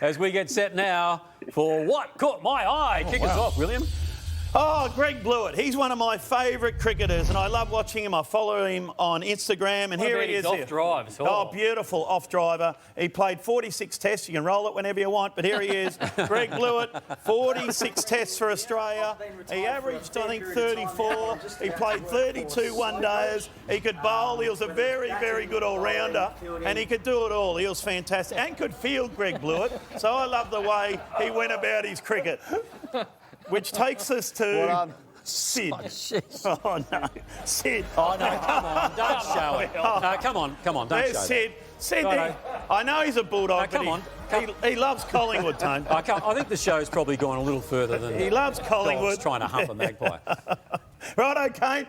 as we get set now for What Caught My Eye. Kick us off, William. Oh, Greg Blewett. He's one of my favourite cricketers, and I love watching him. I follow him on Instagram, and here he is. Off drives. Oh, beautiful off driver. He played 46 tests. You can roll it whenever you want, but here he is. Greg Blewett, 46 tests for Australia. He averaged, I think, 34. He played 32 one-dayers. He could bowl. He was a very, very good all-rounder, and he could do it all. He was fantastic and could field, Greg Blewett. So I love the way he went about his cricket. Which takes us to Sid. Oh, no. Sid. Oh, no, come on. Don't show it. No, come on. Don't show Sid. Sid, I know he's a bulldog, but he loves Collingwood, Tone. I think the show's probably gone a little further than he loves Collingwood. Dogs trying to hump a magpie. Righto, Kane.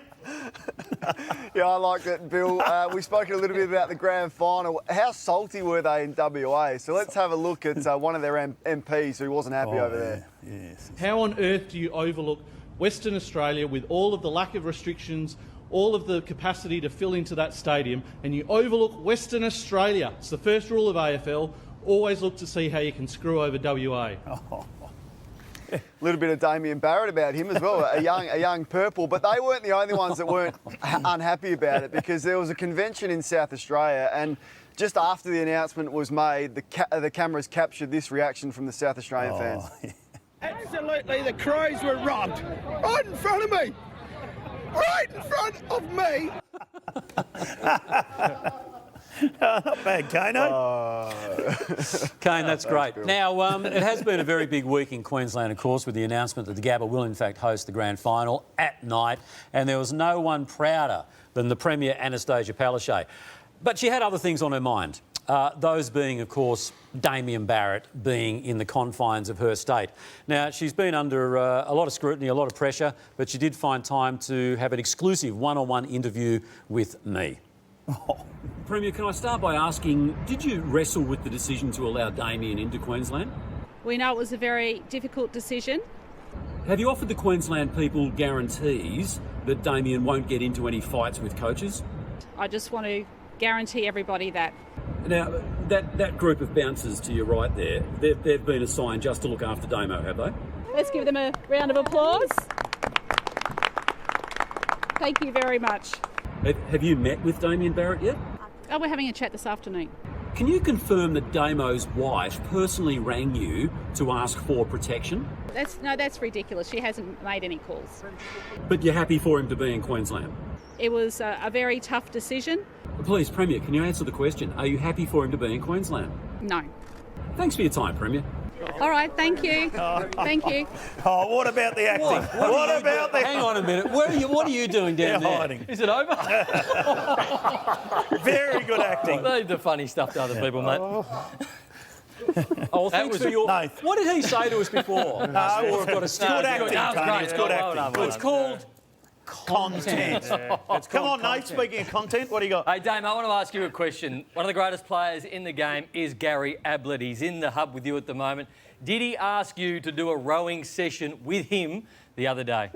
Yeah, I like that, Bill. We've spoken a little bit about the grand final. How salty were they in WA? So let's have a look at one of their MPs who wasn't happy over there. Yes. How on earth do you overlook Western Australia with all of the lack of restrictions, all of the capacity to fill into that stadium, and you overlook Western Australia? It's the first rule of AFL. Always look to see how you can screw over WA. A little bit of Damian Barrett about him as well, a young purple. But they weren't the only ones that weren't unhappy about it, because there was a convention in South Australia, and just after the announcement was made, the cameras captured this reaction from the South Australian fans. Yeah. Absolutely, the Crows were robbed. Right in front of me. Right in front of me. Not bad, Kano. Kane, that's great. Now, it has been a very big week in Queensland, of course, with the announcement that the Gabba will, in fact, host the grand final at night, and there was no one prouder than the Premier, Anastasia Palaszczuk. But she had other things on her mind, those being, of course, Damian Barrett being in the confines of her state. Now, she's been under a lot of scrutiny, a lot of pressure, but she did find time to have an exclusive one-on-one interview with me. Premier, can I start by asking, did you wrestle with the decision to allow Damian into Queensland? We know it was a very difficult decision. Have you offered the Queensland people guarantees that Damian won't get into any fights with coaches? I just want to guarantee everybody that. Now, that group of bouncers to your right there, they've been assigned just to look after Damo, have they? Let's give them a round of applause. Thank you very much. Have you met with Damian Barrett yet? Oh, we're having a chat this afternoon. Can you confirm that Damo's wife personally rang you to ask for protection? That's ridiculous. She hasn't made any calls. But you're happy for him to be in Queensland? It was a very tough decision. Please, Premier, can you answer the question? Are you happy for him to be in Queensland? No. Thanks for your time, Premier. All right, thank you. Thank you. Oh, what about the acting? What about the... Hang on a minute. What are you doing down there? Hiding. Is it over? Very good acting. Leave the funny stuff to other people, mate. Oh, thanks for your... No. What did he say to us before? Good acting, Tony. It's good acting. It's called content. Come on, Nate, speaking of content, what do you got? Hey, Dame, I want to ask you a question. One of the greatest players in the game is Gary Ablett. He's in the hub with you at the moment. Did he ask you to do a rowing session with him the other day?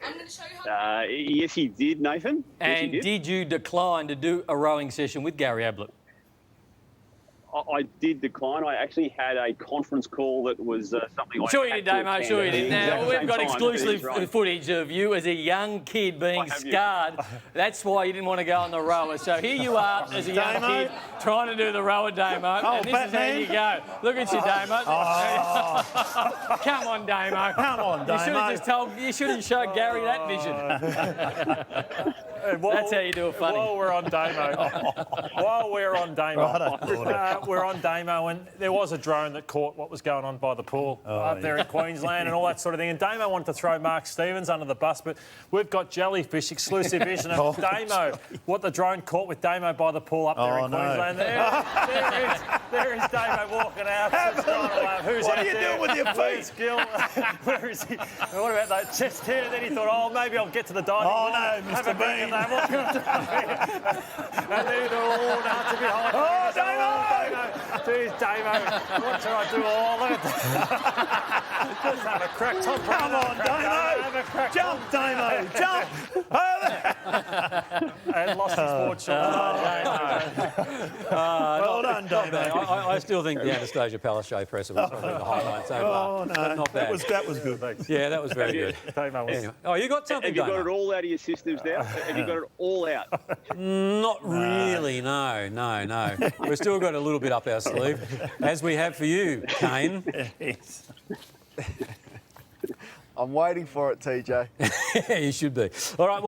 I'm going to show you how. Yes, he did, Nathan. Yes, And he did. did you decline to do a rowing session with Gary Ablett? I did decline. I actually had a conference call that was something Sure I you had did, to Damo, attend sure you at the did. Now, exact we've same got time. exclusive Right. footage of you as a young kid being have you? scarred. That's why you didn't want to go on the rower. So here you are as a young Damo. kid trying to do the rower, Damo. Oh, and this is how Batman. you go. Look at you, Damo. Come on, Damo. Come on, Damo. You should have showed Gary that vision. That's how you do it funny. While we're on Damo, we're on Damo, and there was a drone that caught what was going on by the pool up there in Queensland and all that sort of thing. And Damo wanted to throw Mark Stevens under the bus, but we've got Jellyfish exclusive vision of Damo, what the drone caught with Damo by the pool up there in Queensland. There is Damo walking out. Who's What out are you there? doing with your feet? Skill. Where is he? What about that chest hair? And then he thought, oh, maybe I'll get to the dining Oh, room. no, Have Mr. a drink Bean. and then walk up to and then he'll all dance behind. Oh, Damo! Geez, Damo, what should I do all of it? Just have a crack. Tom, Come on, Damo! Jump, Damo! Jump! And lost his fortune. Well done, Damo. I still think the Anastasia Palaszczuk presser was probably the highlight so far. Oh, no. But not bad. That was good. Yeah, that was very good. Damo was... Anyway. Oh, you got something, Have you got Damo? it all out of your systems now? Have you got it all out? Not really, no. We've still got a little bit up our sleeve, as we have for you, Kane. Yes. I'm waiting for it, TJ. Yeah, you should be. All right. Well,